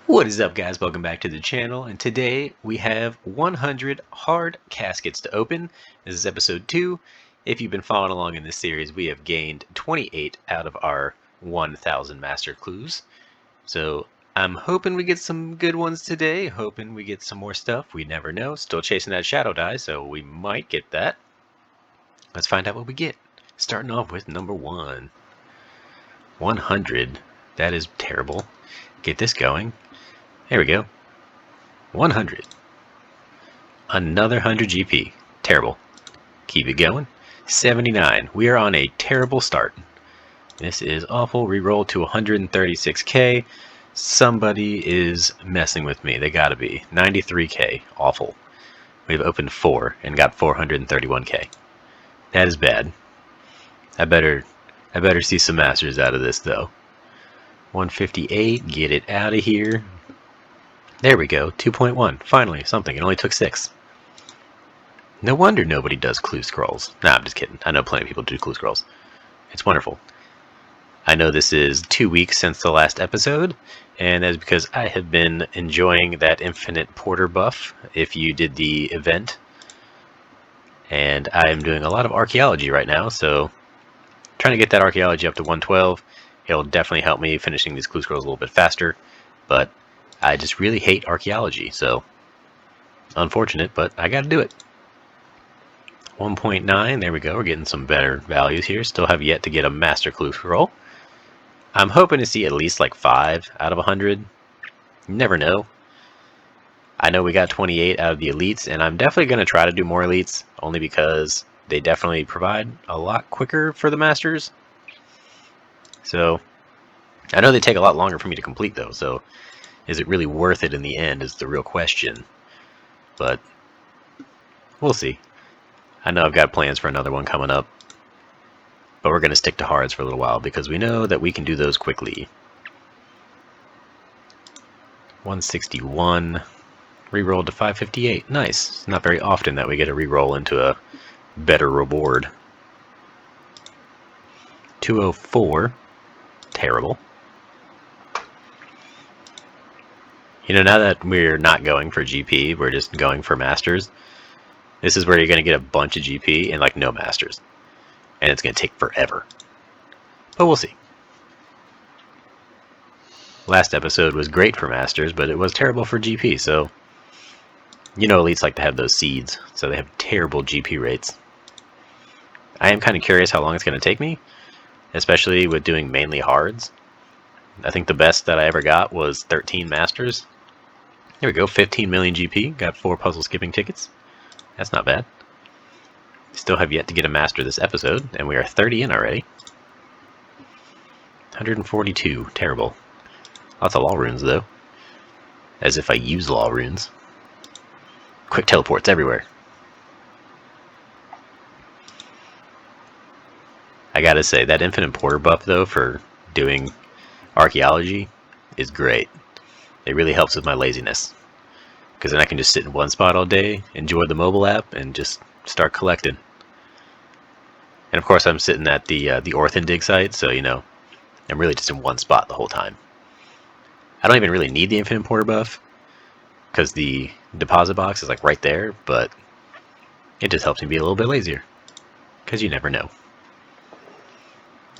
What is up, guys? Welcome back to the channel, and today we have 100 hard caskets to open. This is episode 2. If you've been following along in this series, we have gained 28 out of our 1,000 master clues. So I'm hoping we get some good ones today, hoping we get some more stuff. We never know. Still chasing that shadow die, so we might get that. Let's find out what we get. Starting off with number 1. 100. That is terrible. Get this going. There we go. 100. Another 100 GP. Terrible. Keep it going. 79. We are on a terrible start. This is awful. Reroll to 136k. Somebody is messing with me. They gotta be. 93k. Awful. We've opened 4 and got 431k. That is bad. I better see some masters out of this though. 158. Get it out of here. There we go, 2.1. Finally, something. It only took 6. No wonder nobody does clue scrolls. Nah, I'm just kidding. I know plenty of people do clue scrolls. It's wonderful. I know this is 2 weeks since the last episode, and that's because I have been enjoying that Infinite Porter buff if you did the event. And I am doing a lot of archaeology right now, so trying to get that archaeology up to 112. It'll definitely help me finishing these clue scrolls a little bit faster, but I just really hate archaeology, so unfortunate, but I gotta do it. 1.9, there we go, we're getting some better values here. Still have yet to get a master clue scroll. I'm hoping to see at least like 5 out of 100. You never know. I know we got 28 out of the elites, and I'm definitely going to try to do more elites, only because they definitely provide a lot quicker for the masters. So, I know they take a lot longer for me to complete though, so is it really worth it in the end is the real question. But we'll see. I know I've got plans for another one coming up, but we're going to stick to hards for a little while because we know that we can do those quickly. 161. Reroll to 558. Nice. It's not very often that we get a reroll into a better reward. 204. Terrible. You know, now that we're not going for GP, we're just going for masters. This is where you're going to get a bunch of GP and like no masters. And it's going to take forever. But we'll see. Last episode was great for masters, but it was terrible for GP, so you know elites like to have those seeds, so they have terrible GP rates. I am kind of curious how long it's going to take me, especially with doing mainly hards. I think the best that I ever got was 13 masters. There we go, 15 million GP, got 4 puzzle skipping tickets. That's not bad. Still have yet to get a master this episode, and we are 30 in already. 142, terrible. Lots of law runes though. As if I use law runes. Quick teleports everywhere. I gotta say, that Infinite Porter buff though for doing archaeology is great. It really helps with my laziness. Because then I can just sit in one spot all day, enjoy the mobile app, and just start collecting. And of course I'm sitting at the Orphan dig site, so you know, I'm really just in one spot the whole time. I don't even really need the Infinite Porter buff, because the deposit box is like right there, but it just helps me be a little bit lazier. Because you never know.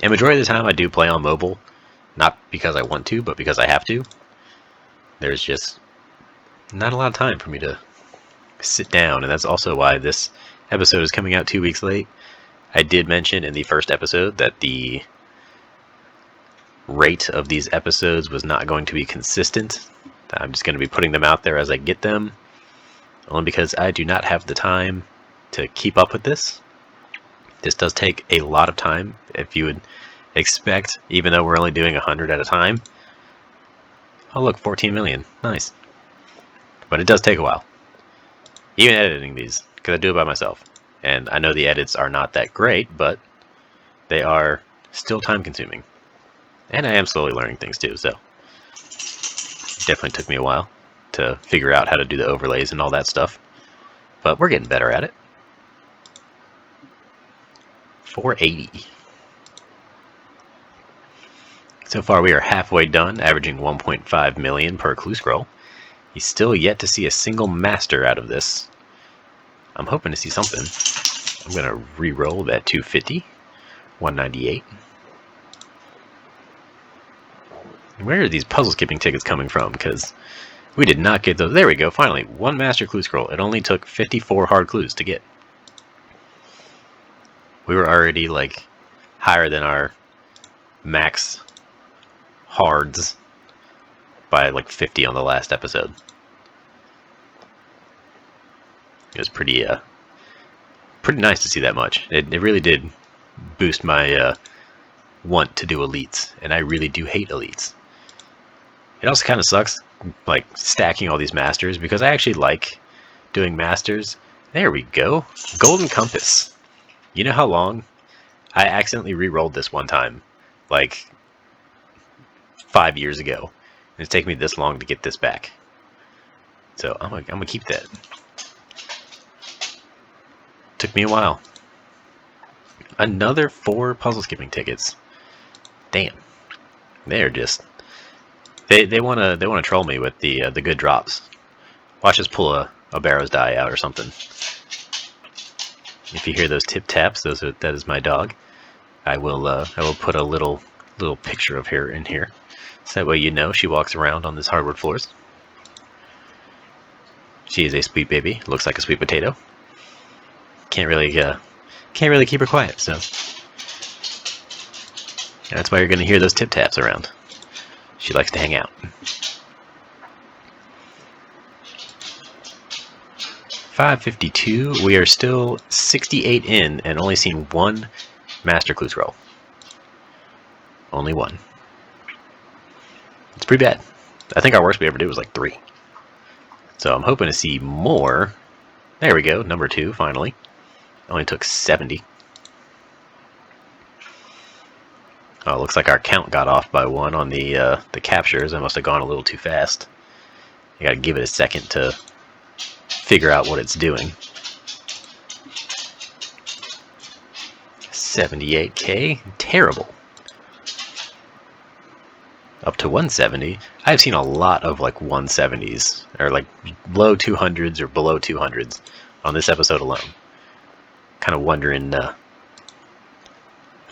And majority of the time I do play on mobile, not because I want to, but because I have to. There's just not a lot of time for me to sit down, and that's also why this episode is coming out 2 weeks late. I did mention in the first episode that the rate of these episodes was not going to be consistent. I'm just going to be putting them out there as I get them, only because I do not have the time to keep up with this. This does take a lot of time, if you would expect, even though we're only doing 100 at a time. Oh look, 14 million. Nice. But it does take a while. Even editing these, because I do it by myself. And I know the edits are not that great, but they are still time consuming. And I am slowly learning things too, so it definitely took me a while to figure out how to do the overlays and all that stuff. But we're getting better at it. 480. So far we are halfway done, averaging 1.5 million per clue scroll. He's still yet to see a single master out of this. I'm hoping to see something. I'm going to re-roll that 250, 198. Where are these puzzle skipping tickets coming from? Because we did not get those. There we go, finally. One master clue scroll. It only took 54 hard clues to get. We were already like higher than our max hards by like 50 on the last episode. It was pretty nice to see that much. It really did boost my want to do elites, and I really do hate elites. It also kind of sucks, like, stacking all these masters, because I actually like doing masters. There we go. Golden Compass. You know how long? I accidentally re-rolled this one time, like, 5 years ago. And it's taken me this long to get this back. So I'm gonna keep that. Took me a while. Another 4 puzzle skipping tickets. Damn. They're just... They wanna troll me with the good drops. Watch us pull a Barrow's die out or something. If you hear those tip taps, that is my dog. I will put a little picture of her in here, so that way you know she walks around on this hardwood floors. She is a sweet baby. Looks like a sweet potato. Can't really keep her quiet. So that's why you're gonna hear those tip taps around. She likes to hang out. 552. We are still 68 in and only seen 1 master clue scroll. Only 1. It's pretty bad. I think our worst we ever did was like 3. So I'm hoping to see more. There we go, number 2 finally. Only took 70. Oh, looks like our count got off by 1 on the captures. I must have gone a little too fast. You gotta give it a second to figure out what it's doing. 78k? Terrible. Up to 170. I've seen a lot of like 170s, or like low 200s or below 200s on this episode alone. Kind of wondering...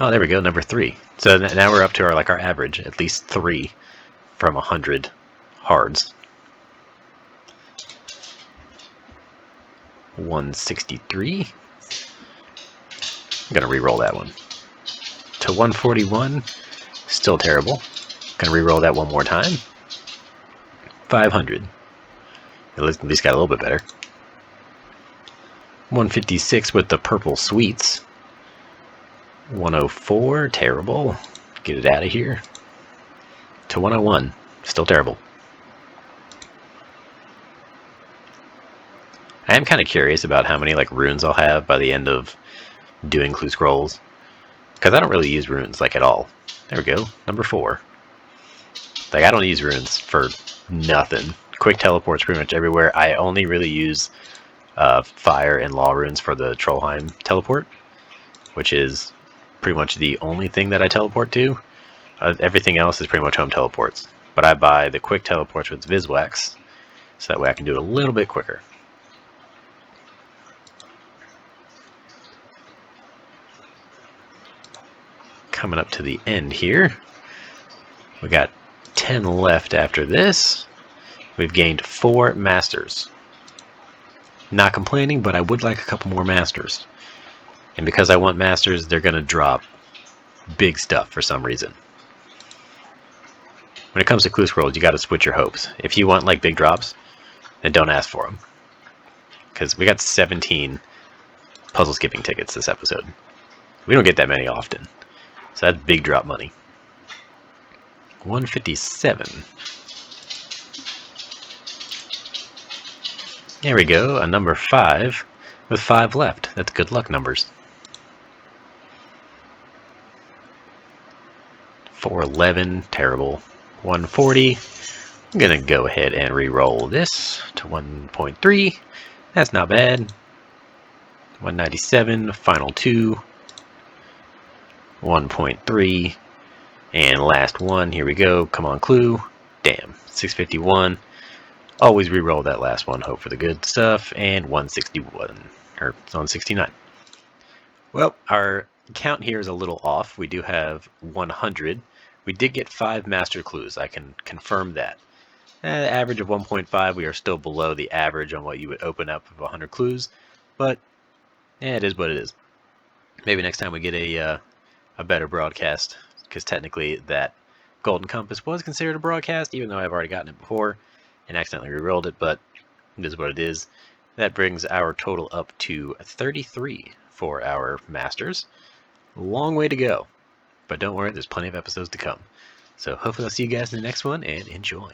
Oh, there we go, number 3. So now we're up to our average, at least 3 from 100 hards. 163. I'm gonna re-roll that one. To 141, still terrible. Gonna re-roll that one more time. 500. At least got a little bit better. 156 with the purple sweets. 104, terrible. Get it out of here. To 101, still terrible. I am kind of curious about how many runes I'll have by the end of doing clue scrolls, because I don't really use runes at all. There we go, number 4. I don't use runes for nothing. Quick teleports pretty much everywhere. I only really use fire and law runes for the Trollheim teleport, which is pretty much the only thing that I teleport to. Everything else is pretty much home teleports. But I buy the quick teleports with Viswax, so that way I can do it a little bit quicker. Coming up to the end here. We got 10 left after this. We've gained 4 masters. Not complaining, but I would like a couple more masters. And because I want masters, they're going to drop big stuff for some reason. When it comes to clue scrolls, you got to switch your hopes. If you want big drops, then don't ask for them. Because we got 17 puzzle skipping tickets this episode. We don't get that many often. So that's big drop money. 157. There we go, a number 5 with 5 left. That's good luck numbers. 411, terrible. 140. I'm gonna go ahead and re-roll this to 1.3. That's not bad. 197, final 2. 1.3. And last one, here we go. Come on, clue. Damn, 651. Always re-roll that last one, hope for the good stuff. And 161, or 169. Well, our count here is a little off. We do have 100. We did get 5 master clues. I can confirm that. Average of 1.5, we are still below the average on what you would open up of 100 clues, but it is what it is. Maybe next time we get a better broadcast, because technically that golden compass was considered a broadcast, even though I've already gotten it before and accidentally re-rolled it, but it is what it is. That brings our total up to 33 for our masters. Long way to go, but don't worry, there's plenty of episodes to come. So hopefully I'll see you guys in the next one, and enjoy.